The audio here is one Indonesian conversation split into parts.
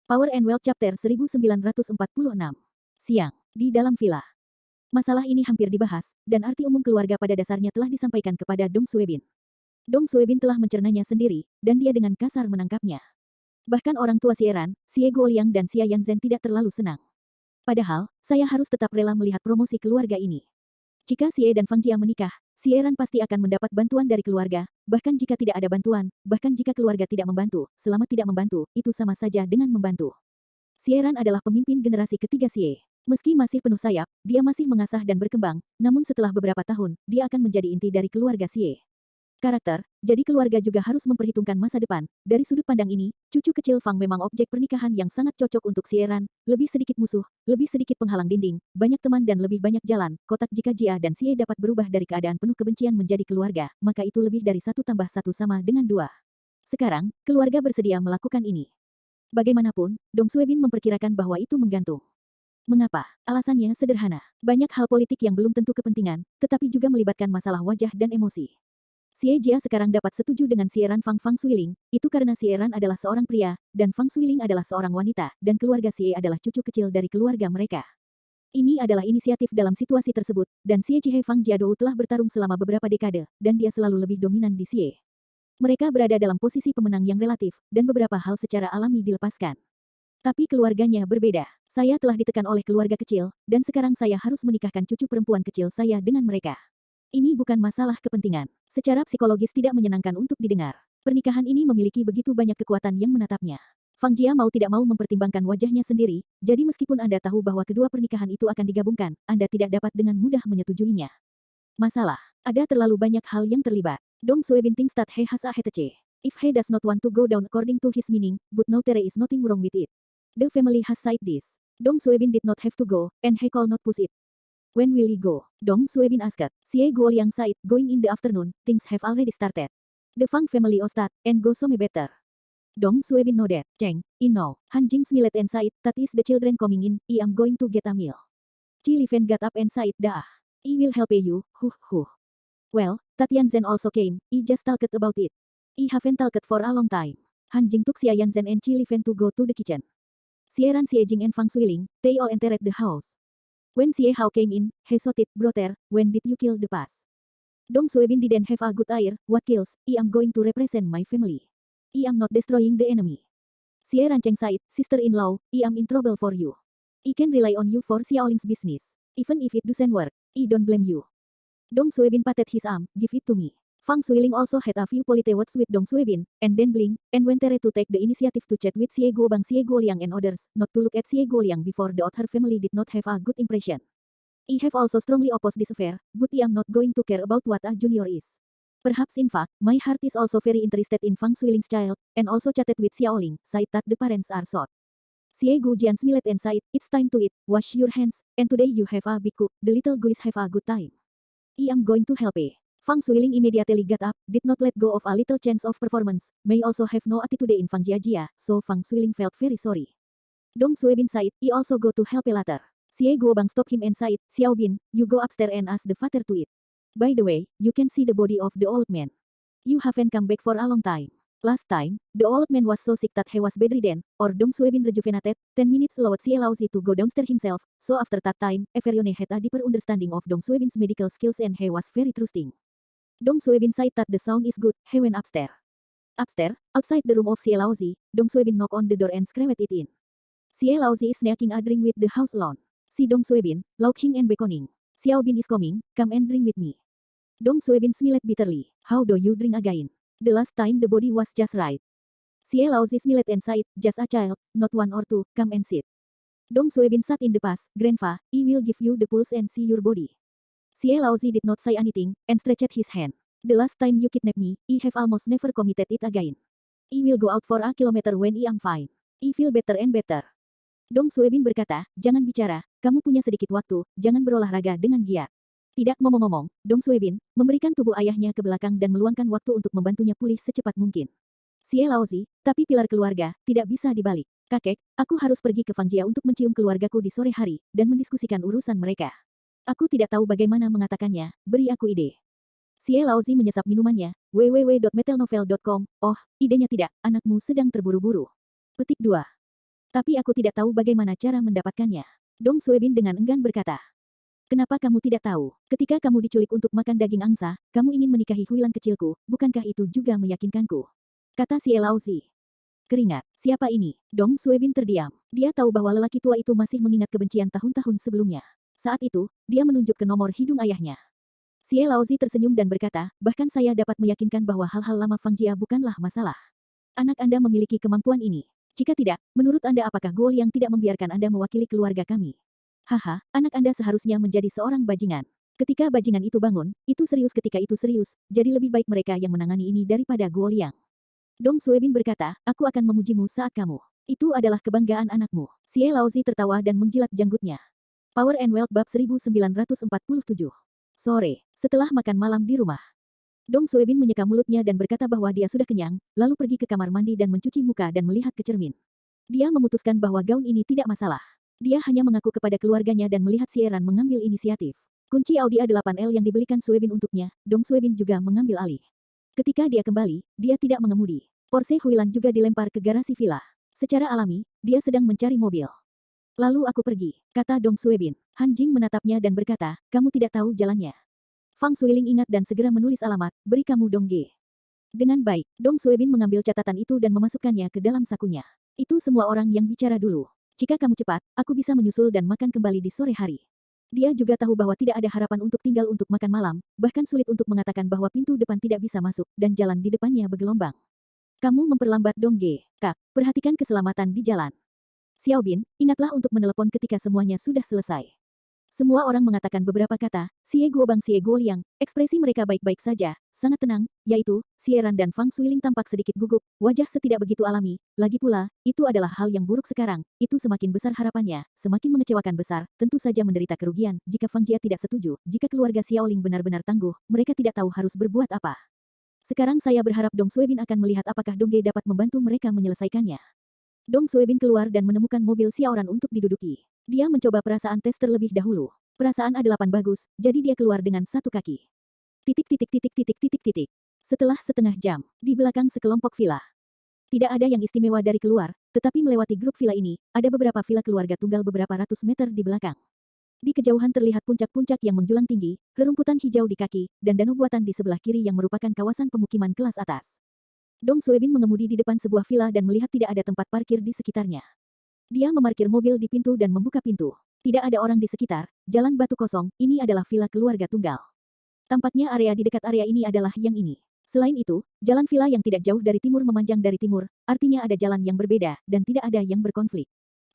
Power and Wealth Chapter 1946. Siang, di dalam villa. Masalah ini hampir dibahas, dan arti umum keluarga pada dasarnya telah disampaikan kepada Dong Suebin. Dong Suebin telah mencernanya sendiri, dan dia dengan kasar menangkapnya. Bahkan orang tua Xie Ran, Xie Guoliang dan Xia Yanzhen tidak terlalu senang. Padahal, saya harus tetap rela melihat promosi keluarga ini. Jika Xie dan Fang Jia menikah, Xie Ran pasti akan mendapat bantuan dari keluarga, bahkan jika tidak ada bantuan, bahkan jika keluarga tidak membantu, selama tidak membantu, itu sama saja dengan membantu. Xie Ran adalah pemimpin generasi ketiga Xie. Meski masih penuh sayap, dia masih mengasah dan berkembang, namun setelah beberapa tahun, dia akan menjadi inti dari keluarga Xie. Karakter, jadi keluarga juga harus memperhitungkan masa depan. Dari sudut pandang ini, cucu kecil Fang memang objek pernikahan yang sangat cocok untuk Xie Ran, lebih sedikit musuh, lebih sedikit penghalang dinding, banyak teman dan lebih banyak jalan, kotak jika Jia dan Xie dapat berubah dari keadaan penuh kebencian menjadi keluarga, maka itu lebih dari 1 tambah 1 sama dengan 2. Sekarang, keluarga bersedia melakukan ini. Bagaimanapun, Dong Suebin memperkirakan bahwa itu menggantung. Mengapa? Alasannya sederhana. Banyak hal politik yang belum tentu kepentingan, tetapi juga melibatkan masalah wajah dan emosi. Xie Jia sekarang dapat setuju dengan Xie Ran Fang Shuiling, itu karena Xie Ran adalah seorang pria, dan Fang Shuiling adalah seorang wanita, dan keluarga Xie adalah cucu kecil dari keluarga mereka. Ini adalah inisiatif dalam situasi tersebut, dan Xie Jihye Fang Jiadou telah bertarung selama beberapa dekade, dan dia selalu lebih dominan di Xie. Mereka berada dalam posisi pemenang yang relatif, dan beberapa hal secara alami dilepaskan. Tapi keluarganya berbeda. Saya telah ditekan oleh keluarga kecil, dan sekarang saya harus menikahkan cucu perempuan kecil saya dengan mereka. Ini bukan masalah kepentingan. Secara psikologis tidak menyenangkan untuk didengar. Pernikahan ini memiliki begitu banyak kekuatan yang menatapnya. Fang Jia mau tidak mau mempertimbangkan wajahnya sendiri, jadi meskipun Anda tahu bahwa kedua pernikahan itu akan digabungkan, Anda tidak dapat dengan mudah menyetujuinya. Masalah, ada terlalu banyak hal yang terlibat. Dong Suebin thinks that he has a hetache. If he does not want to go down according to his meaning, but now there is nothing wrong with it. The family has said this. Dong Suebin did not have to go, and he could not push it. When will he go? Dong Suebin asked. Xie Guoliang said, going in the afternoon, things have already started. The Fang family hosted, and go some better. Dong Suebin nodded. Cheng, in now. Han Jing smiled and said, that is the children coming in, I am going to get a meal. Chi Lifen got up and said, dah. I will help you, huh. Well, Tatian Zhen also came, I just talked about it. I haven't talked for a long time. Han Jing took Xia Yanzhen and Chi Lifen to go to the kitchen. Xie Ran, Xie Jing and Fang Shuiling, they all entered the house. When Xie Hao came in, he shouted, brother, when did you kill the past? Dong Suebin didn't have a good ear, what kills, I am going to represent my family. I am not destroying the enemy. Xie Ran Cheng said, sister-in-law, I am in trouble for you. I can rely on you for Xiaoling's business. Even if it doesn't work, I don't blame you. Dong Suebin patted his arm, give it to me. Fang Shuiling also had a few polite words with Dong Suebin, and then blinked, and went there to take the initiative to chat with Xie Guobang, Xie Guoliang and others, not to look at Xie Guoliang before the her family did not have a good impression. I have also strongly opposed this affair, but I am not going to care about what a junior is. Perhaps in fact, my heart is also very interested in Fang Shuiling's child, and also chatted with Xiaoling, said that the parents are short. Xie Guojian smiled and said, it's time to eat, wash your hands, and today you have a big cook, the little guys have a good time. I am going to help. Fang Shuiling immediately got up, did not let go of a little chance of performance, may also have no attitude in Fang Jia, so Fang Shuiling felt very sorry. Dong Suebin said, I also go to help later. Xie Guobang stopped him and said, Xiaobin, you go upstairs and ask the father to eat. By the way, you can see the body of the old man. You haven't come back for a long time. Last time, the old man was so sick that he was bedridden, or Dong Suebin rejuvenated, 10 minutes allowed Xie Laozi to go downstairs himself, so after that time, everyone had a deeper understanding of Dong Suebin's medical skills and he was very trusting. Dong Suebin said that the sound is good, he went upstairs. Upstairs, outside the room of Xie Laozi, Dong Suebin knocked on the door and screamed it in. Xie Laozi is sneaking a drink with the house alone. See Dong Suebin, looking and beckoning. Xiaobin is coming, come and drink with me. Dong Suebin smiled bitterly. How do you drink again? The last time the body was just right. Xie Laozi smiled and said, just a child, not 1 or 2, come and sit. Dong Suebin sat in the past, grandpa, I will give you the pulse and see your body. Xie Laozi did not say anything, and stretched his hand. The last time you kidnapped me, I have almost never committed it again. I will go out for a kilometer when I am fine. I feel better and better. Dong Suebin berkata, jangan bicara, kamu punya sedikit waktu, jangan berolahraga dengan giat. Tidak ngomong-ngomong, Dong Suebin memberikan tubuh ayahnya ke belakang dan meluangkan waktu untuk membantunya pulih secepat mungkin. Xie Laozi, tapi pilar keluarga, tidak bisa dibalik. Kakek, aku harus pergi ke Fang Jia untuk mencium keluargaku di sore hari, dan mendiskusikan urusan mereka. Aku tidak tahu bagaimana mengatakannya, beri aku ide. Xie Laozi menyesap minumannya, www.metalnovel.com, oh, idenya tidak, anakmu sedang terburu-buru. Petik 2. Tapi aku tidak tahu bagaimana cara mendapatkannya. Dong Suebin dengan enggan berkata. Kenapa kamu tidak tahu? Ketika kamu diculik untuk makan daging angsa, kamu ingin menikahi Huilan kecilku, bukankah itu juga meyakinkanku? Kata si Laozi. Keringat, siapa ini? Dong Suebin terdiam. Dia tahu bahwa lelaki tua itu masih mengingat kebencian tahun-tahun sebelumnya. Saat itu, dia menunjuk ke nomor hidung ayahnya. Si Laozi tersenyum dan berkata, bahkan saya dapat meyakinkan bahwa hal-hal lama Fang Jia bukanlah masalah. Anak Anda memiliki kemampuan ini. Jika tidak, menurut Anda apakah Guo yang tidak membiarkan Anda mewakili keluarga kami? Haha, anak Anda seharusnya menjadi seorang bajingan. Ketika bajingan itu bangun, itu serius ketika itu serius, jadi lebih baik mereka yang menangani ini daripada Guo Liang. Dong Suebin berkata, aku akan memujimu saat kamu. Itu adalah kebanggaan anakmu. Xie Laozi tertawa dan menjilat janggutnya. Power and Wealth Bab 1947. Sore, setelah makan malam di rumah. Dong Suebin menyeka mulutnya dan berkata bahwa dia sudah kenyang, lalu pergi ke kamar mandi dan mencuci muka dan melihat ke cermin. Dia memutuskan bahwa gaun ini tidak masalah. Dia hanya mengaku kepada keluarganya dan melihat si Eran mengambil inisiatif. Kunci Audi A8L yang dibelikan Suebin untuknya, Dong Suebin juga mengambil alih. Ketika dia kembali, dia tidak mengemudi. Porsche Huilan juga dilempar ke garasi villa. Secara alami, dia sedang mencari mobil. Lalu aku pergi, kata Dong Suebin. Han Jing menatapnya dan berkata, kamu tidak tahu jalannya. Fang Suiling ingat dan segera menulis alamat, beri kamu Dong Ge. Dengan baik, Dong Suebin mengambil catatan itu dan memasukkannya ke dalam sakunya. Itu semua orang yang bicara dulu. Jika kamu cepat, aku bisa menyusul dan makan kembali di sore hari. Dia juga tahu bahwa tidak ada harapan untuk tinggal untuk makan malam, bahkan sulit untuk mengatakan bahwa pintu depan tidak bisa masuk, dan jalan di depannya bergelombang. Kamu memperlambat Dong Ge, Kak. Perhatikan keselamatan di jalan. Xiao Bin, ingatlah untuk menelepon ketika semuanya sudah selesai. Semua orang mengatakan beberapa kata, Xie Guo Bang Xie Guo Liang, ekspresi mereka baik-baik saja, sangat tenang, yaitu, Xie Ran dan Fang Suiling tampak sedikit gugup, wajah setidak begitu alami, lagi pula, itu adalah hal yang buruk sekarang, itu semakin besar harapannya, semakin mengecewakan besar, tentu saja menderita kerugian, jika Fang Jia tidak setuju, jika keluarga Xiaoling benar-benar tangguh, mereka tidak tahu harus berbuat apa. Sekarang saya berharap Dong Suebin akan melihat apakah Dong Ge dapat membantu mereka menyelesaikannya. Dong Suebin keluar dan menemukan mobil Xiaoran untuk diduduki. Dia mencoba perasaan tes terlebih dahulu. Perasaan A8 bagus, jadi dia keluar dengan satu kaki. Setelah setengah jam, di belakang sekelompok villa. Tidak ada yang istimewa dari keluar, tetapi melewati grup villa ini, ada beberapa villa keluarga tunggal beberapa ratus meter di belakang. Di kejauhan terlihat puncak-puncak yang menjulang tinggi, rerumputan hijau di kaki, dan danau buatan di sebelah kiri yang merupakan kawasan pemukiman kelas atas. Dong Suebin mengemudi di depan sebuah villa dan melihat tidak ada tempat parkir di sekitarnya. Dia memarkir mobil di pintu dan membuka pintu. Tidak ada orang di sekitar, jalan batu kosong, ini adalah villa keluarga tunggal. Tampaknya area di dekat area ini adalah yang ini. Selain itu, jalan villa yang tidak jauh dari timur memanjang dari timur, artinya ada jalan yang berbeda, dan tidak ada yang berkonflik.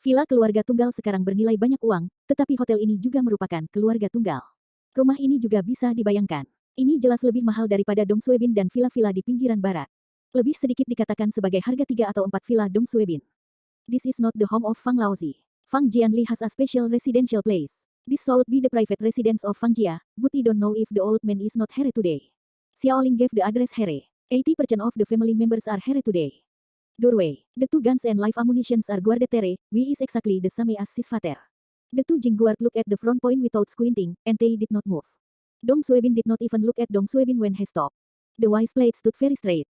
Villa keluarga tunggal sekarang bernilai banyak uang, tetapi hotel ini juga merupakan keluarga tunggal. Rumah ini juga bisa dibayangkan. Ini jelas lebih mahal daripada Dong Suebin dan villa-villa di pinggiran barat. Lebih sedikit dikatakan sebagai harga 3 atau 4 villa Dong Suebin. This is not the home of Fang Laozi. Fang Jianli has a special residential place. This should be the private residence of Fang Jia, but I don't know if the old man is not here today. Xiaoling gave the address here. 80% of the family members are here today. Doorway. The two guns and live ammunitions are guarded there, which is exactly the same as his father. The two Jing guard looked at the front point without squinting, and they did not move. Dong Suebin did not even look at Dong Suebin when he stopped. The wise plate stood very straight.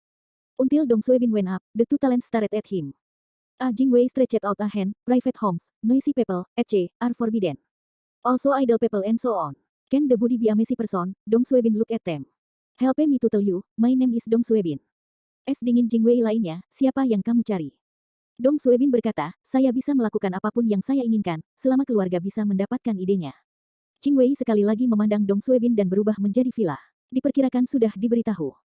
Until Dong Suebin went up, the two talents stared at him. Jingwei stretched out a hand, private homes, noisy people, etc., are forbidden. Also idle people and so on. Can the body be a messy person? Dong Suebin look at them. Help me to tell you, my name is Dong Suebin. Es dingin Jingwei lainnya, siapa yang kamu cari? Dong Suebin berkata, saya bisa melakukan apapun yang saya inginkan, selama keluarga bisa mendapatkan idenya. Jingwei sekali lagi memandang Dong Suebin dan berubah menjadi villa. Diperkirakan sudah diberitahu.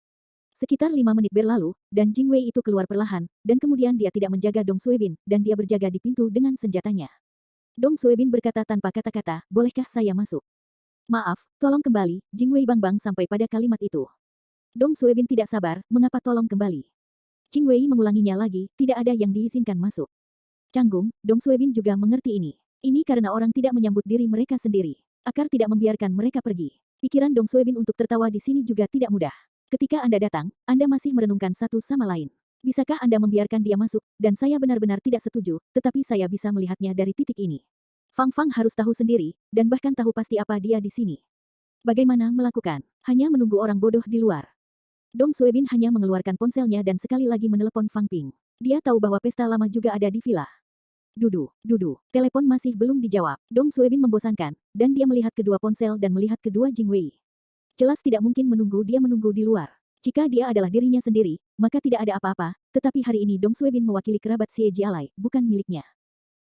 Sekitar 5 menit berlalu, dan Jingwei itu keluar perlahan, dan kemudian dia tidak menjaga Dong Suebin, dan dia berjaga di pintu dengan senjatanya. Dong Suebin berkata tanpa kata-kata, bolehkah saya masuk? Maaf, tolong kembali, Jingwei Bangbang sampai pada kalimat itu. Dong Suebin tidak sabar, mengapa tolong kembali? Jingwei mengulanginya lagi, tidak ada yang diizinkan masuk. Canggung, Dong Suebin juga mengerti ini. Ini karena orang tidak menyambut diri mereka sendiri. Akar tidak membiarkan mereka pergi. Pikiran Dong Suebin untuk tertawa di sini juga tidak mudah. Ketika Anda datang, Anda masih merenungkan satu sama lain. Bisakah Anda membiarkan dia masuk, dan saya benar-benar tidak setuju, tetapi saya bisa melihatnya dari titik ini. Fang Fang harus tahu sendiri, dan bahkan tahu pasti apa dia di sini. Bagaimana melakukan? Hanya menunggu orang bodoh di luar. Dong Suebin hanya mengeluarkan ponselnya dan sekali lagi menelepon Fang Ping. Dia tahu bahwa pesta lama juga ada di villa. Dudu, dudu. Telepon masih belum dijawab. Dong Suebin membosankan, dan dia melihat kedua ponsel dan melihat kedua Jingwei. Jelas tidak mungkin dia menunggu di luar. Jika dia adalah dirinya sendiri, maka tidak ada apa-apa, tetapi hari ini Dong Suebin mewakili kerabat Xie Jialai, bukan miliknya.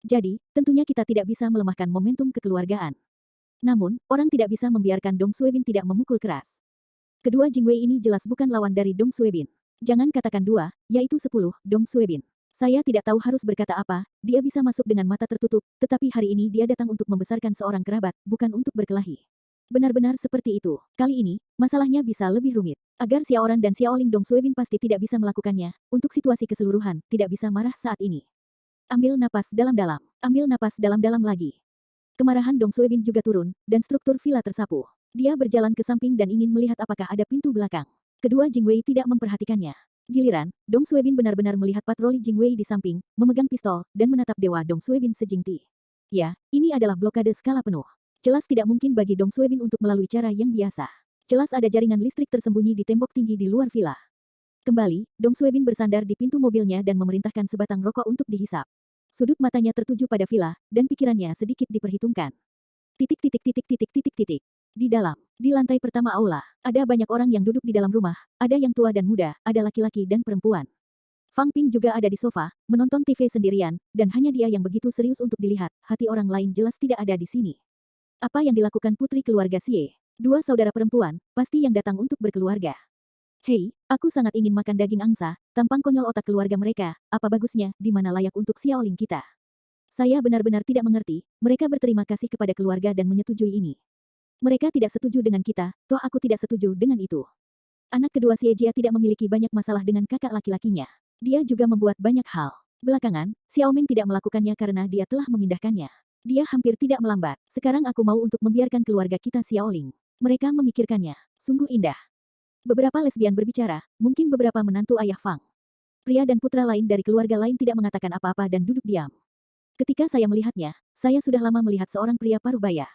Jadi, tentunya kita tidak bisa melemahkan momentum kekeluargaan. Namun, orang tidak bisa membiarkan Dong Suebin tidak memukul keras. Kedua Jingwei ini jelas bukan lawan dari Dong Suebin. Jangan katakan 2, yaitu 10, Dong Suebin. Saya tidak tahu harus berkata apa, dia bisa masuk dengan mata tertutup, tetapi hari ini dia datang untuk membesarkan seorang kerabat, bukan untuk berkelahi. Benar-benar seperti itu. Kali ini, masalahnya bisa lebih rumit. Agar Xiaoran dan Xiaoling Dong Suebin pasti tidak bisa melakukannya, untuk situasi keseluruhan, tidak bisa marah saat ini. Ambil napas dalam-dalam. Ambil napas dalam-dalam lagi. Kemarahan Dong Suebin juga turun, dan struktur villa tersapu. Dia berjalan ke samping dan ingin melihat apakah ada pintu belakang. Kedua Jingwei tidak memperhatikannya. Giliran, Dong Suebin benar-benar melihat patroli Jingwei di samping, memegang pistol, dan menatap dewa Dong Suebin sejingti. Ya, ini adalah blokade skala penuh. Jelas tidak mungkin bagi Dong Suebin untuk melalui cara yang biasa. Jelas ada jaringan listrik tersembunyi di tembok tinggi di luar villa. Kembali, Dong Suebin bersandar di pintu mobilnya dan memerintahkan sebatang rokok untuk dihisap. Sudut matanya tertuju pada villa, dan pikirannya sedikit diperhitungkan. Titik titik titik titik titik titik. Di dalam, di lantai pertama aula, ada banyak orang yang duduk di dalam rumah, ada yang tua dan muda, ada laki-laki dan perempuan. Fang Ping juga ada di sofa, menonton TV sendirian, dan hanya dia yang begitu serius untuk dilihat, hati orang lain jelas tidak ada di sini. Apa yang dilakukan putri keluarga Xie? Dua saudara perempuan, pasti yang datang untuk berkeluarga. Hei, aku sangat ingin makan daging angsa, tampang konyol otak keluarga mereka, apa bagusnya, di mana layak untuk Xiaoling kita. Saya benar-benar tidak mengerti, mereka berterima kasih kepada keluarga dan menyetujui ini. Mereka tidak setuju dengan kita, toh aku tidak setuju dengan itu. Anak kedua Xie Jia tidak memiliki banyak masalah dengan kakak laki-lakinya. Dia juga membuat banyak hal. Belakangan, Xiao Ming tidak melakukannya karena dia telah memindahkannya. Dia hampir tidak melambat. Sekarang aku mau untuk membiarkan keluarga kita Xiaoling. Mereka memikirkannya. Sungguh indah. Beberapa lesbian berbicara, mungkin beberapa menantu ayah Fang. Pria dan putra lain dari keluarga lain tidak mengatakan apa-apa dan duduk diam. Ketika saya melihatnya, saya sudah lama melihat seorang pria parubaya.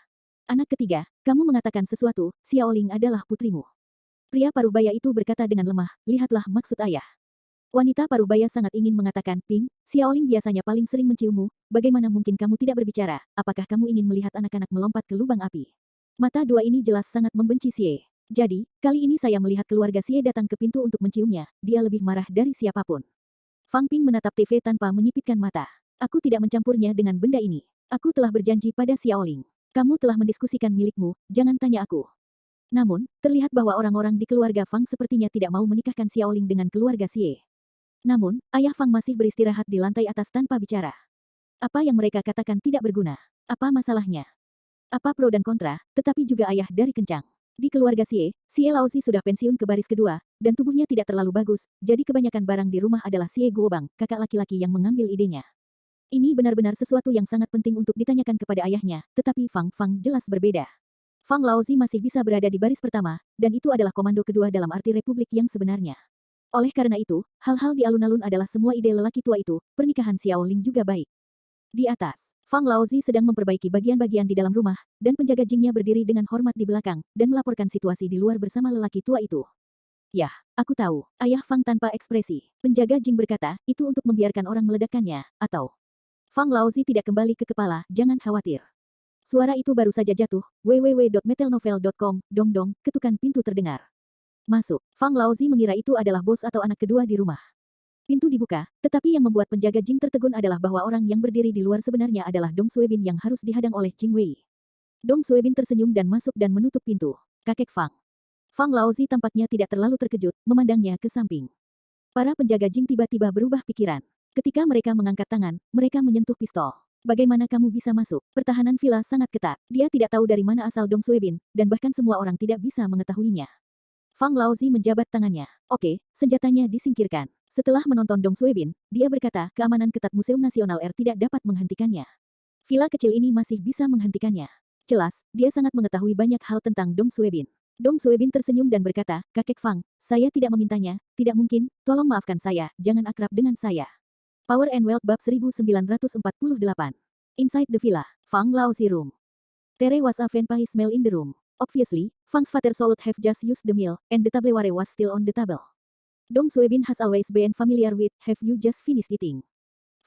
Anak ketiga, kamu mengatakan sesuatu, Xiaoling adalah putrimu. Pria parubaya itu berkata dengan lemah, lihatlah maksud ayah. Wanita parubaya sangat ingin mengatakan, Ping, Xiaoling biasanya paling sering menciummu, bagaimana mungkin kamu tidak berbicara, apakah kamu ingin melihat anak-anak melompat ke lubang api? Mata dua ini jelas sangat membenci Xie. Jadi, kali ini saya melihat keluarga Xie datang ke pintu untuk menciumnya, dia lebih marah dari siapapun. Fang Ping menatap TV tanpa menyipitkan mata. Aku tidak mencampurnya dengan benda ini. Aku telah berjanji pada Xiaoling. Kamu telah mendiskusikan milikmu, jangan tanya aku. Namun, terlihat bahwa orang-orang di keluarga Fang sepertinya tidak mau menikahkan Xiaoling dengan keluarga Xie. Namun, ayah Fang masih beristirahat di lantai atas tanpa bicara. Apa yang mereka katakan tidak berguna. Apa masalahnya? Apa pro dan kontra, tetapi juga ayah dari kencang. Di keluarga Xie Laozi sudah pensiun ke baris kedua, dan tubuhnya tidak terlalu bagus, jadi kebanyakan barang di rumah adalah Xie Guobang, kakak laki-laki yang mengambil idenya. Ini benar-benar sesuatu yang sangat penting untuk ditanyakan kepada ayahnya, tetapi Fang jelas berbeda. Fang Laozi masih bisa berada di baris pertama, dan itu adalah komando kedua dalam arti republik yang sebenarnya. Oleh karena itu, hal-hal di alun-alun adalah semua ide lelaki tua itu, pernikahan Xiao Ling juga baik. Di atas, Fang Laozi sedang memperbaiki bagian-bagian di dalam rumah, dan penjaga Jingnya berdiri dengan hormat di belakang, dan melaporkan situasi di luar bersama lelaki tua itu. Yah, aku tahu, ayah Fang tanpa ekspresi. Penjaga Jing berkata, itu untuk membiarkan orang meledakkannya, atau... Fang Laozi tidak kembali ke kepala, jangan khawatir. Suara itu baru saja jatuh, www.metelnovel.com, dong-dong, ketukan pintu terdengar. Masuk, Fang Laozi mengira itu adalah bos atau anak kedua di rumah. Pintu dibuka, tetapi yang membuat penjaga Jing tertegun adalah bahwa orang yang berdiri di luar sebenarnya adalah Dong Suebin yang harus dihadang oleh Jing Wei. Dong Suebin tersenyum dan masuk dan menutup pintu. Kakek Fang. Fang Laozi tampaknya tidak terlalu terkejut, memandangnya ke samping. Para penjaga Jing tiba-tiba berubah pikiran. Ketika mereka mengangkat tangan, mereka menyentuh pistol. Bagaimana kamu bisa masuk? Pertahanan villa sangat ketat. Dia tidak tahu dari mana asal Dong Suebin, dan bahkan semua orang tidak bisa mengetahuinya. Fang Laozi menjabat tangannya. Oke, senjatanya disingkirkan. Setelah menonton Dong Suebin, dia berkata, keamanan ketat Museum Nasional R tidak dapat menghentikannya. Villa kecil ini masih bisa menghentikannya. Jelas, dia sangat mengetahui banyak hal tentang Dong Suebin. Dong Suebin tersenyum dan berkata, Kakek Fang, saya tidak memintanya, tidak mungkin, tolong maafkan saya, jangan akrab dengan saya. Power and Wealth Bab 1948. Inside the Villa, Fang Laozi Room. There was a vampire smell in the room. Obviously, Fang's father should have just used the meal, and the tableware was still on the table. Dong Suebin has always been familiar with, have you just finished eating?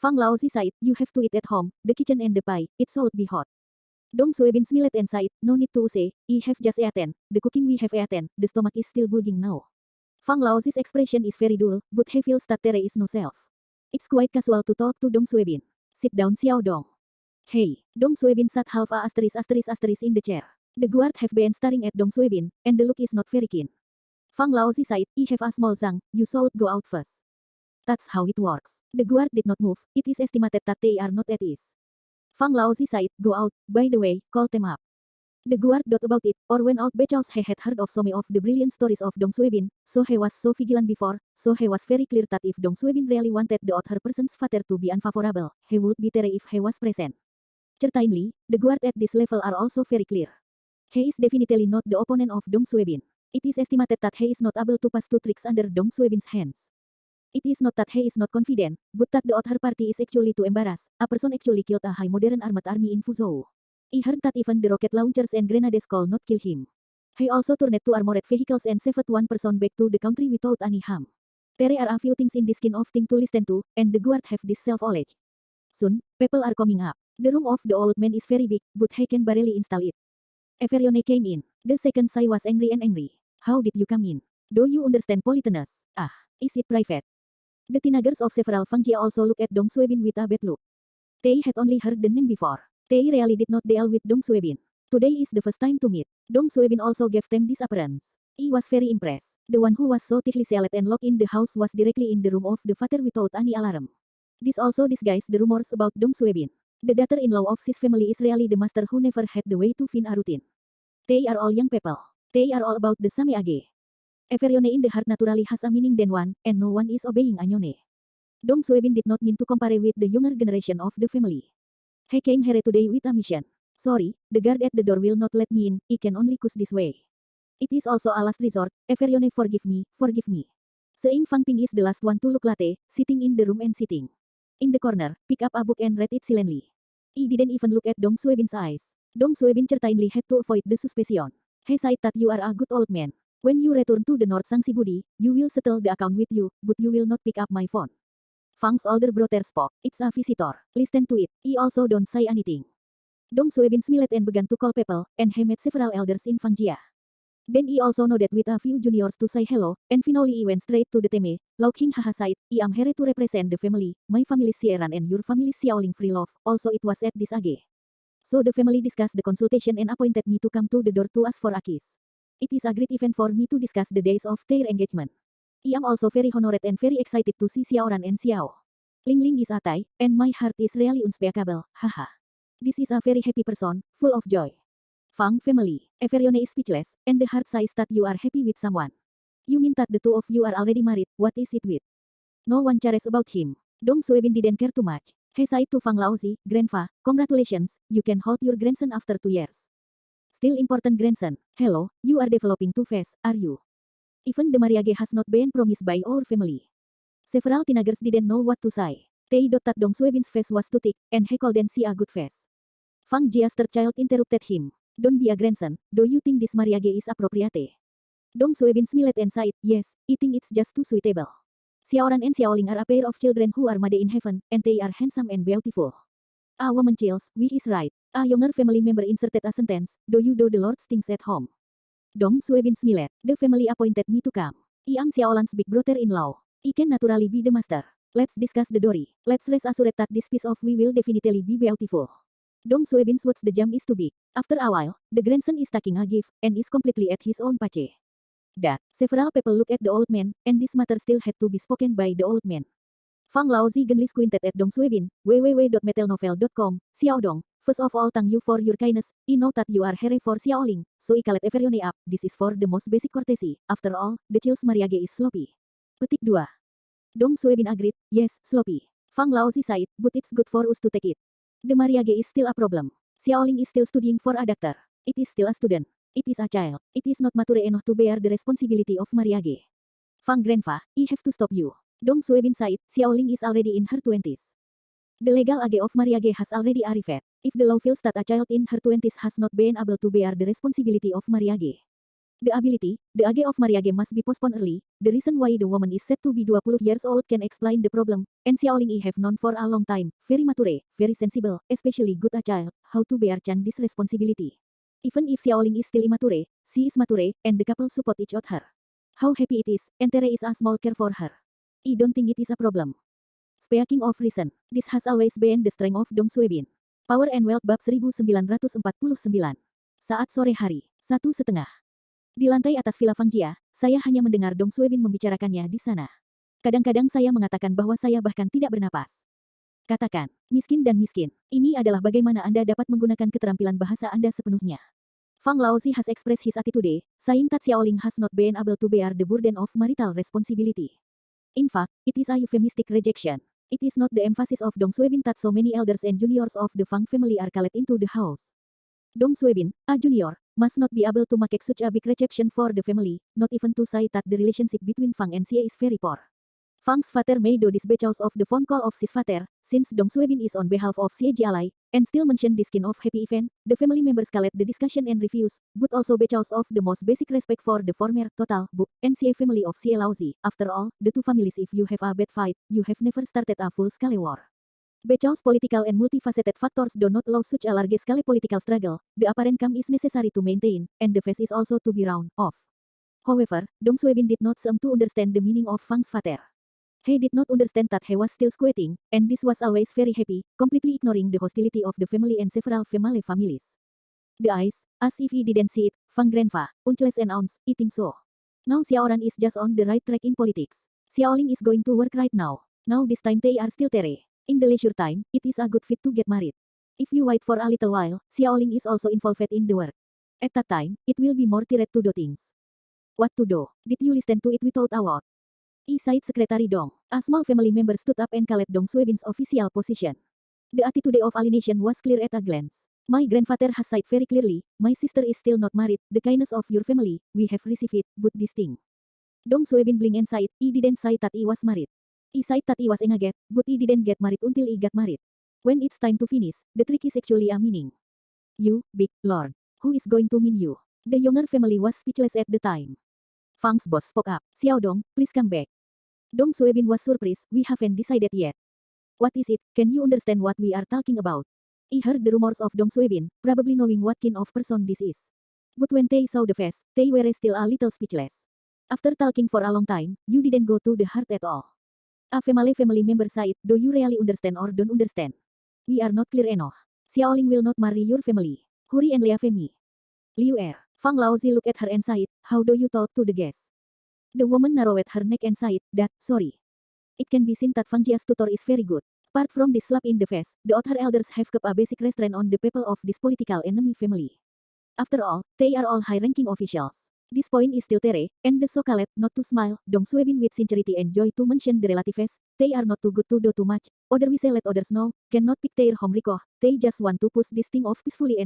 Fang Laozi sighed, you have to eat at home, the kitchen and the pie, it should be hot. Dong Suebin smiled and sighed, no need to say, I have just eaten, the cooking we have eaten, the stomach is still bulging now. Fang Laozi's expression is very dull, but he feels that there is no self. It's quite casual to talk to Dong Suebin. Sit down Xiao Dong. Hey, Dong Suebin sat half a asterisk in the chair. The guard have been staring at Dong Suebin, and the look is not very keen. Fang Laozi sighed, I have a small zang, you should go out first. That's how it works. The guard did not move, it is estimated that they are not at ease. Fang Laozi sighed, go out, by the way, call them up. The guard thought about it, or went out because he had heard of some of the brilliant stories of Dong Suebin, so he was so vigilant before, so he was very clear that if Dong Suebin really wanted the other person's father to be unfavorable, he would be there if he was present. Certainly, the guard at this level are also very clear. He is definitely not the opponent of Dong Suebin. It is estimated that he is not able to pass two tricks under Dong Suebin's hands. It is not that he is not confident, but that the other party is actually too embarrassed. A person actually killed a high modern armed army in Fuzhou. I heard that even the rocket launchers and grenades could not kill him. He also turned two armored vehicles and saved one person back to the country without any harm. There are a few things in this kind of thing to listen to, and the guard have this self-knowledge. Soon, people are coming up. The room of the old man is very big, but he can barely install it. Everione came in. The second Sai was angry and angry. How did you come in? Do you understand politeness? Ah, is it private? The teenagers of several Fangjia also look at Dong Suebin with a bad look. They had only heard the name before. They really did not deal with Dong Suebin. Today is the first time to meet. Dong Suebin also gave them this appearance. He was very impressed. The one who was so tightly sealed and locked in the house was directly in the room of the father without any alarm. This also disguised the rumors about Dong Suebin. The daughter-in-law of this family is really the master who never had the way to find a routine. They are all young people. They are all about the same age. Everione in the heart naturally has a meaning than one, and no one is obeying Anyone. Dong Suebin did not mean to compare with the younger generation of the family. He came here today with a mission. Sorry, the guard at the door will not let me in, I can only cuss this way. It is also a last resort, Everione forgive me, forgive me. Saying Fang Ping is the last one to look latte, sitting in the room and sitting. In the corner, pick up a book and read it silently. He didn't even look at Dong Suebin's eyes. Dong Suebin certainly had to avoid the suspicion. He said that you are a good old man. When you return to the North Sangsi Budi, you will settle the account with you, but you will not pick up my phone. Fang's older brother spoke. It's a visitor. Listen to it. He also don't say anything. Dong Suebin smiled and began to call people, and he met several elders in Fangjia. Then he also nodded with a few juniors to say hello, and finally he went straight to the theme. Lau King haha said, I am here to represent the family, my family Xieran and your family Xiaoling Free Love, also it was at this age. So the family discussed the consultation and appointed me to come to the door to ask for a kiss. It is a great event for me to discuss the days of their engagement. I am also very honored and very excited to see Xiaoran and Xiao Ling Ling is a Thai, and my heart is really unspeakable, haha. This is a very happy person, full of joy. Fang family, Everione is speechless, and the heart says that you are happy with someone. You mean that the two of you are already married, what is it with? No one cares about him. Dong Suebin didn't care too much. He said to Fang Laozi, Grandpa, congratulations, you can hold your grandson after 2 years. Still important grandson. Hello, you are developing too fast, are you? Even the Mariage has not been promised by our family. Several teenagers didn't know what to say. They thought that Dong Suebin's face was too thick, and he couldn't see a good face. Fang Jia's third child interrupted him. Don't be a grandson, do you think this Mariage is appropriate? Dong Suebin smiled and said, yes, I think it's just too suitable. Xiaoran and Xiaoling are a pair of children who are made in heaven, and they are handsome and beautiful. A woman chills, which is right. A younger family member inserted a sentence, do you do the Lord's things at home? Dong Suebin smiled. The family appointed me to come. I am Xiaolan's big brother-in-law. I can naturally be the master. Let's discuss the dory. Let's rest assured that this piece of we will definitely be beautiful. Dong Suebin's words the jam is too big. After a while, the grandson is taking a gift, and is completely at his own pace. That, several people look at the old man, and this matter still had to be spoken by the old man. Fang Laozi gently squinted at Dong Suebin, www.metelnovel.com, Xiao Dong. First of all thank you for your kindness, I know that you are here for Xiaoling, so I called Everione up, this is for the most basic courtesy, after all, the child's Mariage is sloppy. Petik 2. Dong Suebin agreed, yes, sloppy. Fang Laozi sighed, but it's good for us to take it. The Mariage is still a problem. Xiaoling is still studying for a doctor. It is still a student. It is a child. It is not mature enough to bear the responsibility of Mariage. Fang Grandpa, I have to stop you. Dong Suebin sighed, Xiaoling is already in her 20s. The legal age of Mariage has already arrived. If the law feels that a child in her 20s has not been able to bear the responsibility of Mariage, The ability, the age of Maria game must be postponed early. The reason why the woman is said to be 20 years old can explain the problem, and Xiaoling I have known for a long time, very mature, very sensible, especially good a child, how to bear Chan this responsibility. Even if Xiaoling is still immature, she is mature, and the couple support each other. How happy it is, and there is a small care for her. I don't think it is a problem. Speaking of reason, this has always been the strength of Dong Suebin. Power and Wealth bab 1949. Saat sore hari, 1:30. Di lantai atas Villa Fangjia, saya hanya mendengar Dong Suebin membicarakannya di sana. Kadang-kadang saya mengatakan bahwa saya bahkan tidak bernapas. Katakan, miskin dan miskin. Ini adalah bagaimana Anda dapat menggunakan keterampilan bahasa Anda sepenuhnya. Fang Laozi has expressed his attitude, saying that Xiaoling has not been able to bear the burden of marital responsibility. In fact, it is a euphemistic rejection. It is not the emphasis of Dong Suebin that so many elders and juniors of the Fang family are called into the house. Dong Suebin, a junior, must not be able to make such a big rejection for the family, not even to say that the relationship between Fang and Xie is very poor. Fang's father may do this because of the phone call of his father, since Dong Suebin is on behalf of Xie Jialai, and still mention this kind of happy event, the family members called the discussion and reviews, but also because of the most basic respect for the former, total, book, and Xie family of Xie Laozi. After all, the two families if you have a bad fight, you have never started a full-scale war. Because political and multifaceted factors do not allow such a large-scale political struggle, the apparent calm is necessary to maintain, and the face is also to be round off. However, Dong Suebin did not seem to understand the meaning of Fang's father. He did not understand that he was still squatting, and this was always very happy, completely ignoring the hostility of the family and several family families. The eyes, as if he didn't see it, Fang grandpa, uncles and aunts, I think so. Now Xiaoran is just on the right track in politics. Xiaoling is going to work right now. Now this time they are still tere. In the leisure time, it is a good fit to get married. If you wait for a little while, Xiaoling is also involved in the work. At that time, it will be more tired to do things. What to do? Did you listen to it without a word? I said Secretary Dong. A small family member stood up and called Dong Suebin's official position. The attitude of alienation was clear at a glance. My grandfather has said very clearly, my sister is still not married, the kindness of your family, we have received it, but this thing. Dong Suebin blinked and said, I didn't say that I was married. I said that I was engaged, but I didn't get married until I got married. When it's time to finish, the trick is actually a meaning. You, big lord. Who is going to mean you? The younger family was speechless at the time. Fang's boss spoke up. Xiao Dong, please come back. Dong Suebin was surprised, we haven't decided yet. What is it? Can you understand what we are talking about? I heard the rumors of Dong Suebin, probably knowing what kind of person this is. But when they saw the face, they were still a little speechless. After talking for a long time, you didn't go to the heart at all. A family member said, do you really understand or don't understand? We are not clear enough. Xiaoling will not marry your family. Hurry and Lia family. Liu Er. Fang Laozi looked at her and said, how do you talk to the guests? The woman narrowed her neck and said, that, sorry. It can be seen that Fang Jia's tutor is very good. Apart from this slap in the face, the other elders have kept a basic restraint on the people of this political enemy family. After all, they are all high-ranking officials. This point is still tere, and the so-called, not to smile, Dong Suebin with sincerity and joy to mention the relatives, they are not too good to do too much, other we say let others know, cannot pick their home recoh, they just want to push this thing off peacefully,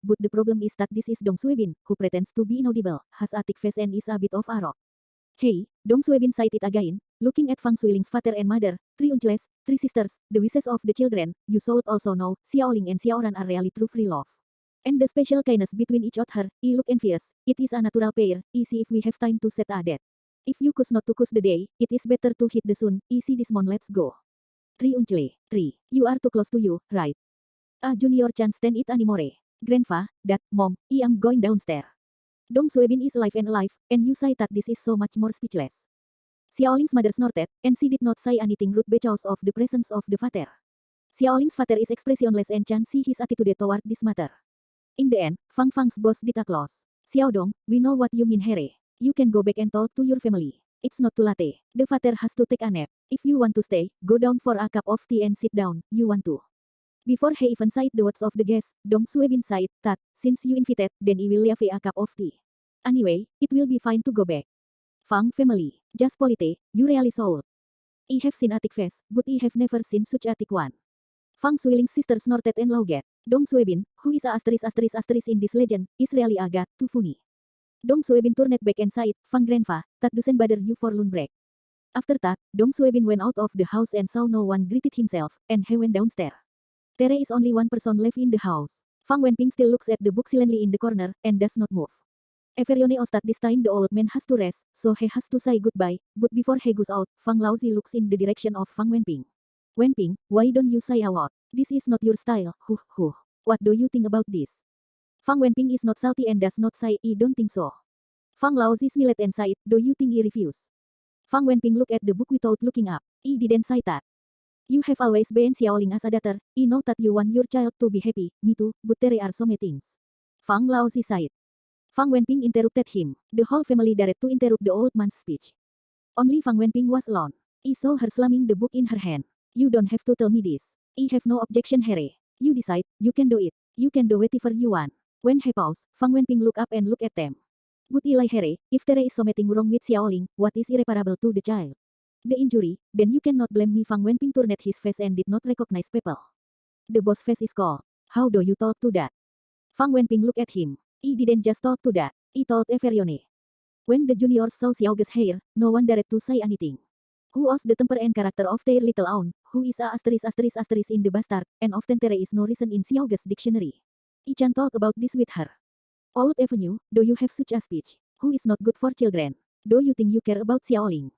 but the problem is that this is Dong Suebin, who pretends to be inaudible, has a thick face and is a bit of a rock. Hey, Dong Suebin said it again, looking at Fang Suiling's father and mother, 3 uncles, 3 sisters, the wishes of the children, you should also know, Xiaoling and Xiaoran are really true free love. And the special kindness between each other, I look envious, it is a natural pair, I see if we have time to set a date. If you choose not to choose the day, it is better to hit the sun, I see this month let's go. 3 uncle, 3, you are too close to you, right? A junior can't stand it anymore. Grandpa, Dad, Mom, I am going downstairs. Dong Suebin is alive, and you say that this is so much more speechless. Xiaoling's mother snorted, and she did not say anything rude because of the presence of the father. Xiaoling's father is expressionless and can't see his attitude toward this matter. In the end, Fang's boss did a close. Xiao Dong, we know what you mean here. You can go back and talk to your family. It's not too late. The father has to take a nap. If you want to stay, go down for a cup of tea and sit down, you want to. Before he even said the words of the guest, Dong Suebin said that, since you invited, then I will leave a cup of tea. Anyway, it will be fine to go back. Fang family, just polite, you really should. I have seen a thick face, but I have never seen such a thick one. Fang Suiling's sister snorted and laughed. Dong Suebin, who is a asterisk in this legend, is really a god, too funny. Dong Suebin turned back and said, Fang grandpa, that doesn't bother you for lunch break. After that, Dong Suebin went out of the house and saw no one greeted himself, and he went downstairs. There is only one person left in the house. Fang Wenping still looks at the book silently in the corner, and does not move. Everyone Ostad this time the old man has to rest, so he has to say goodbye, but before he goes out, Fang Laozi looks in the direction of Fang Wenping. Wenping, why don't you say a word? This is not your style, huh. What do you think about this? Fang Wenping is not salty and does not say, I don't think so. Fang Laozi smiled and said, do you think I refuse? Fang Wenping looked at the book without looking up. I didn't say that. You have always been Xiaoling as a daughter, I know that you want your child to be happy, me too, but there are so many things. Fang Laozi said. Fang Wenping interrupted him. The whole family dared to interrupt the old man's speech. Only Fang Wenping was alone. I saw her slamming the book in her hand. You don't have to tell me this. I have no objection, Harry. You decide, you can do it. You can do whatever you want. When he paused, Fang Wenping looked up and looked at them. But Eli Harry, if there is something wrong with Xiaoling, what is irreparable to the child? The injury, then you cannot blame me. Fang Wenping turned his face and did not recognize people. The boss face is cold. How do you talk to that? Fang Wenping looked at him. I didn't just talk to that, I told everyone. When the juniors saw Xiaoge's hair, no one dared to say anything. Who was the temper and character of their little own, who is a asterisk in the bastard, and often there is no reason in Xiaoge's dictionary. I-chan talk about this with her. Old Avenue, do you have such a speech? Who is not good for children? Do you think you care about Xiaoling?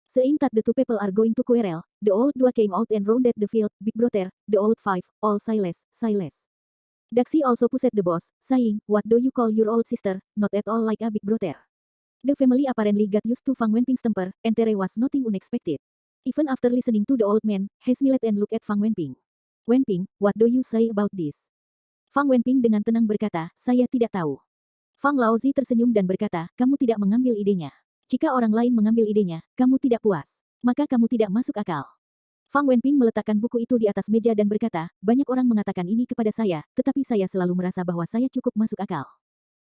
Seeing that the two people are going to quarrel, the old dua came out and rounded the field. Big brother, the old five, all silence. Daxi also pushed the boss, saying, what do you call your old sister, not at all like a big brother. The family apparently got used to Fang Wenping's temper, and there was nothing unexpected. Even after listening to the old man, he smiled and looked at Fang Wenping. Wenping, what do you say about this? Fang Wenping dengan tenang berkata, saya tidak tahu. Fang Laozi tersenyum dan berkata, kamu tidak mengambil idenya. Jika orang lain mengambil idenya, kamu tidak puas. Maka kamu tidak masuk akal. Fang Wenping meletakkan buku itu di atas meja dan berkata, banyak orang mengatakan ini kepada saya, tetapi saya selalu merasa bahwa saya cukup masuk akal.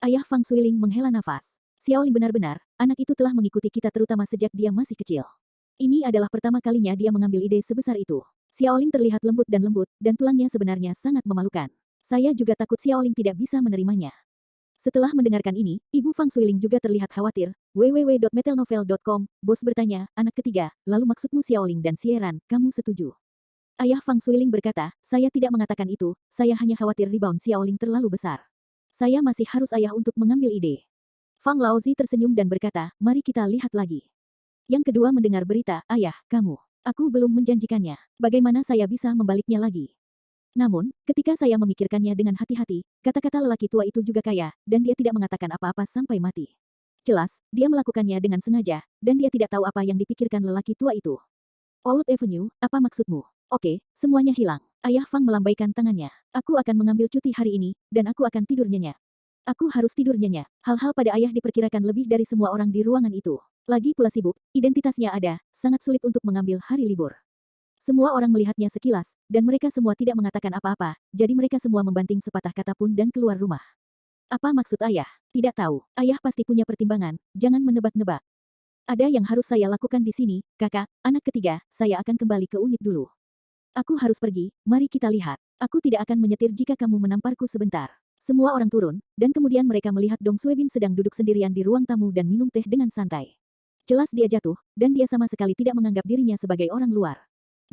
Ayah Fang Suiling menghela nafas. Xiaoling benar-benar, anak itu telah mengikuti kita terutama sejak dia masih kecil. Ini adalah pertama kalinya dia mengambil ide sebesar itu. Xiaoling terlihat lembut, dan tulangnya sebenarnya sangat memalukan. Saya juga takut Xiaoling tidak bisa menerimanya. Setelah mendengarkan ini, Ibu Fang Suiling juga terlihat khawatir. www.metelnovel.com, bos bertanya, anak ketiga, lalu maksudmu Xiaoling dan Xieran, kamu setuju? Ayah Fang Suiling berkata, saya tidak mengatakan itu, saya hanya khawatir rebound Xiaoling terlalu besar. Saya masih harus ayah untuk mengambil ide. Fang Laozi tersenyum dan berkata, mari kita lihat lagi. Yang kedua mendengar berita, ayah, kamu. Aku belum menjanjikannya. Bagaimana saya bisa membaliknya lagi? Namun, ketika saya memikirkannya dengan hati-hati, kata-kata lelaki tua itu juga kaya, dan dia tidak mengatakan apa-apa sampai mati. Jelas, dia melakukannya dengan sengaja, dan dia tidak tahu apa yang dipikirkan lelaki tua itu. Old Avenue, apa maksudmu? Oke, semuanya hilang. Ayah Fang melambaikan tangannya. Aku akan mengambil cuti hari ini, dan aku akan tidur nyenyak. Aku harus tidur nyenyak. Hal-hal pada ayah diperkirakan lebih dari semua orang di ruangan itu. Lagi pula sibuk, identitasnya ada, sangat sulit untuk mengambil hari libur. Semua orang melihatnya sekilas, dan mereka semua tidak mengatakan apa-apa, jadi mereka semua membanting sepatah kata pun dan keluar rumah. Apa maksud ayah? Tidak tahu, ayah pasti punya pertimbangan, jangan menebak-nebak. Ada yang harus saya lakukan di sini, kakak, anak ketiga, saya akan kembali ke unit dulu. Aku harus pergi, mari kita lihat. Aku tidak akan menyetir jika kamu menamparku sebentar. Semua orang turun, dan kemudian mereka melihat Dong Suebin sedang duduk sendirian di ruang tamu dan minum teh dengan santai. Jelas dia jatuh, dan dia sama sekali tidak menganggap dirinya sebagai orang luar.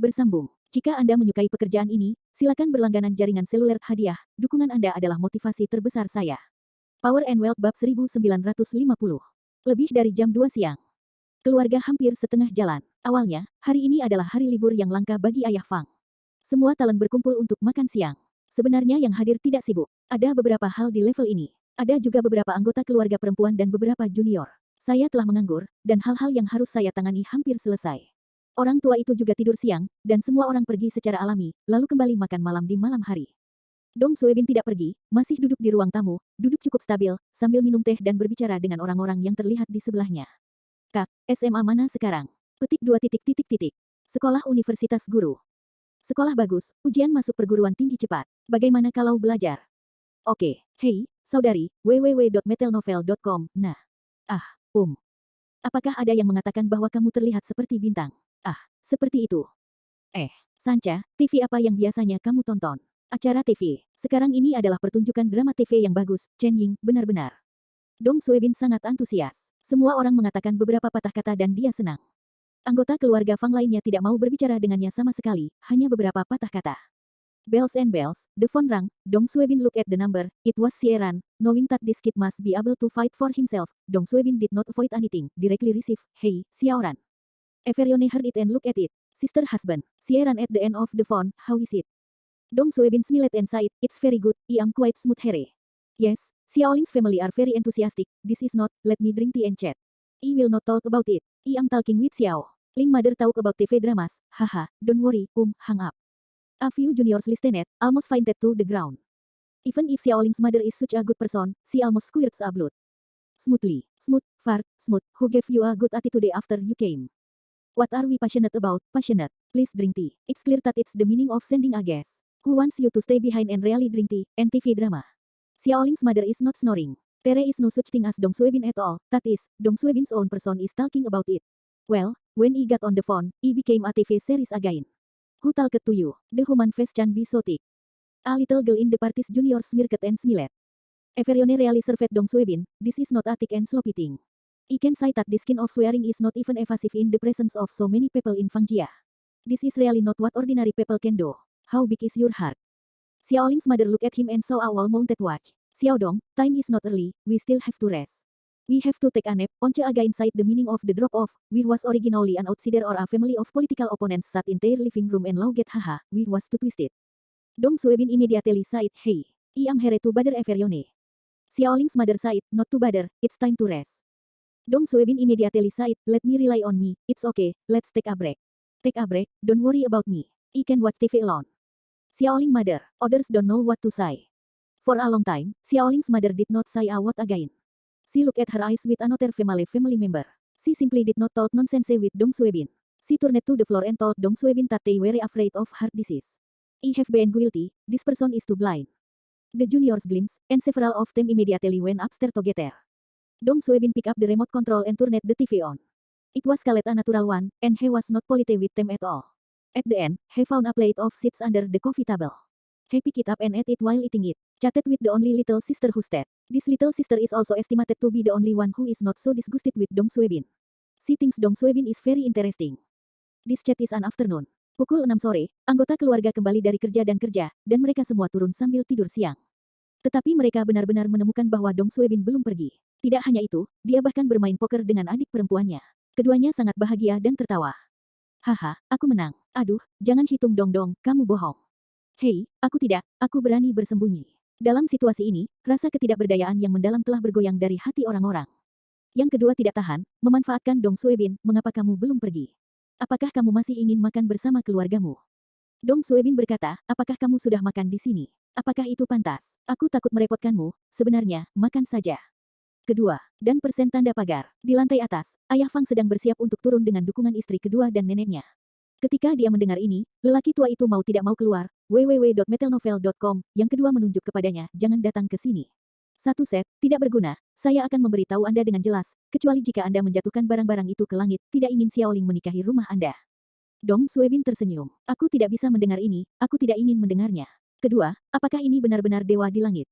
Bersambung. Jika Anda menyukai pekerjaan ini, silakan berlangganan jaringan seluler hadiah. Dukungan Anda adalah motivasi terbesar saya. Power and Wealth bab 1950. Lebih dari jam 2 siang. Keluarga hampir setengah jalan. Awalnya, hari ini adalah hari libur yang langka bagi Ayah Fang. Semua talent berkumpul untuk makan siang. Sebenarnya yang hadir tidak sibuk. Ada beberapa hal di level ini. Ada juga beberapa anggota keluarga perempuan dan beberapa junior. Saya telah menganggur, dan hal-hal yang harus saya tangani hampir selesai. Orang tua itu juga tidur siang, dan semua orang pergi secara alami, lalu kembali makan malam di malam hari. Dong Suebin tidak pergi, masih duduk di ruang tamu, duduk cukup stabil, sambil minum teh dan berbicara dengan orang-orang yang terlihat di sebelahnya. Kak, SMA mana sekarang? Petik 2 titik. Sekolah Universitas Guru. Sekolah bagus, ujian masuk perguruan tinggi cepat. Bagaimana kalau belajar? Oke, hei, saudari, www.metelnovel.com, nah. Apakah ada yang mengatakan bahwa kamu terlihat seperti bintang? Seperti itu. Sancha, TV apa yang biasanya kamu tonton? Acara TV. Sekarang ini adalah pertunjukan drama TV yang bagus, Chen Ying, benar-benar. Dong Suebin sangat antusias. Semua orang mengatakan beberapa patah kata dan dia senang. Anggota keluarga Fang lainnya tidak mau berbicara dengannya sama sekali, hanya beberapa patah kata. Bells and bells, the phone rang. Dong Suebin looked at the number. It was Xieran. Knowing that this kid must be able to fight for himself, Dong Suebin did not avoid anything. Directly receive, "Hey, Xiaoran." Everione heard it and looked at it. "Sister husband." Xieran at the end of the phone. "How is it?" Dong Suebin smiled and sighed. "It's very good. I am quite smooth here." "Yes, Xiaoling's family are very enthusiastic. This is not, let me drink tea and chat. I will not talk about it. I am talking with Xiao. Ling mother talk about TV dramas. Haha, don't worry, hang up." A few juniors listened, almost fainted to the ground. Even if Xiaoling's mother is such a good person, she almost squirts a blood. Smoothly, smooth, fart, smooth, who gave you a good attitude after you came? What are we passionate about? Passionate. Please drink tea. It's clear that it's the meaning of sending a guest. Who wants you to stay behind and really drink tea, and TV drama? Xiaoling's mother is not snoring. There is no such thing as Dong Suebin at all, that is, Dong Suebin's own person is talking about it. Well, when I got on the phone, I became a TV series again. Who talked to you? The human face can be so thick. A little girl in the party's juniors smirked and smiled. Everione really served Dong Suebin. This is not a thick and sloppy thing. I can say that this kind of swearing is not even evasive in the presence of so many people in Fangjia. This is really not what ordinary people can do. How big is your heart? Xiaoling's mother looked at him and saw a wall-mounted watch. "Xiaodong, time is not early, we still have to rest. We have to take a nap." Once again inside the meaning of the drop-off, we was originally an outsider or a family of political opponents sat in their living room and laughed haha, we was too twisted. Dong Suebin immediately sighed, "Hey, I am here to bother Everione." Xiaoling's mother sighed, "Not to bother, it's time to rest." Dong Suebin immediately sighed, "Let me rely on me, it's okay, let's take a break." "Take a break, don't worry about me. I can watch TV alone." Xiaoling mother, others don't know what to say. For a long time, Xiaoling's mother did not say a word again. She looked at her eyes with another family member. She simply did not talk nonsense with Dong Suebin. She turned to the floor and told Dong Suebin that they were afraid of heart disease. "I have been guilty, this person is too blind." The juniors glimpsed, and several of them immediately went upstairs together. Dong Suebin picked up the remote control and turned the TV on. It was called a natural one, and he was not polite with them at all. At the end, he found a plate of seeds under the coffee table. He picked it up and ate it while eating it, chatted with the only little sister who stayed. This little sister is also estimated to be the only one who is not so disgusted with Dong Suebin. She thinks Dong Suebin is very interesting. This chat is an afternoon. Pukul 6 sore, anggota keluarga kembali dari kerja, dan mereka semua turun sambil tidur siang. Tetapi mereka benar-benar menemukan bahwa Dong Suebin belum pergi. Tidak hanya itu, dia bahkan bermain poker dengan adik perempuannya. Keduanya sangat bahagia dan tertawa. "Haha, aku menang. Aduh, jangan hitung dong, kamu bohong." "Hei, aku tidak, aku berani bersembunyi." Dalam situasi ini, rasa ketidakberdayaan yang mendalam telah bergoyang dari hati orang-orang. Yang kedua tidak tahan, memanfaatkan Dong Suebin, "Mengapa kamu belum pergi? Apakah kamu masih ingin makan bersama keluargamu?" Dong Suebin berkata, "Apakah kamu sudah makan di sini? Apakah itu pantas? Aku takut merepotkanmu, sebenarnya, makan saja." Kedua, dan persen tanda pagar. Di lantai atas, Ayah Fang sedang bersiap untuk turun dengan dukungan istri kedua dan neneknya. Ketika dia mendengar ini, lelaki tua itu mau tidak mau keluar. www.metelnovel.com, yang kedua menunjuk kepadanya, "Jangan datang ke sini. Satu set, tidak berguna, saya akan memberitahu Anda dengan jelas, kecuali jika Anda menjatuhkan barang-barang itu ke langit, tidak ingin Xiaoling menikahi rumah Anda." Dong Suebin tersenyum. "Aku tidak bisa mendengar ini, aku tidak ingin mendengarnya." Kedua, apakah ini benar-benar dewa di langit?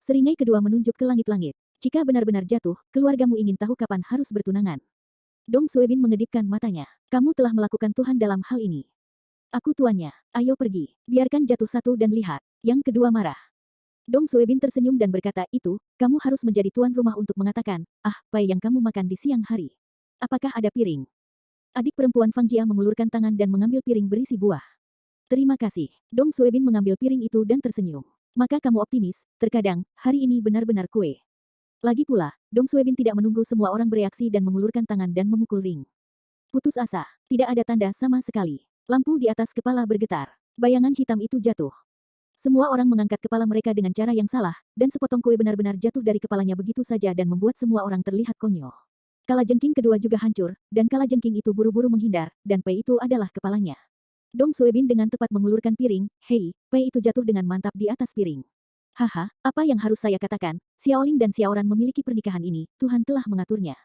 Seringai kedua menunjuk ke langit-langit. "Jika benar-benar jatuh, keluargamu ingin tahu kapan harus bertunangan." Dong Suebin mengedipkan matanya. "Kamu telah melakukan Tuhan dalam hal ini. Aku tuannya, ayo pergi, biarkan jatuh satu dan lihat." Yang kedua marah. Dong Suebin tersenyum dan berkata, "Itu, kamu harus menjadi tuan rumah untuk mengatakan, pai yang kamu makan di siang hari. Apakah ada piring?" Adik perempuan Fang Jia mengulurkan tangan dan mengambil piring berisi buah. "Terima kasih." Dong Suebin mengambil piring itu dan tersenyum. "Maka kamu optimis, terkadang, hari ini benar-benar kue." Lagi pula, Dong Suebin tidak menunggu semua orang bereaksi dan mengulurkan tangan dan memukul ring. Putus asa. Tidak ada tanda sama sekali. Lampu di atas kepala bergetar. Bayangan hitam itu jatuh. Semua orang mengangkat kepala mereka dengan cara yang salah, dan sepotong kue benar-benar jatuh dari kepalanya begitu saja dan membuat semua orang terlihat konyol. Kalajengking kedua juga hancur, dan kalajengking itu buru-buru menghindar, dan Pei itu adalah kepalanya. Dong Suebin dengan tepat mengulurkan piring, "Hei, Pei itu jatuh dengan mantap di atas piring." "Haha, apa yang harus saya katakan? Xiaoling dan Xiaoran memiliki pernikahan ini, Tuhan telah mengaturnya.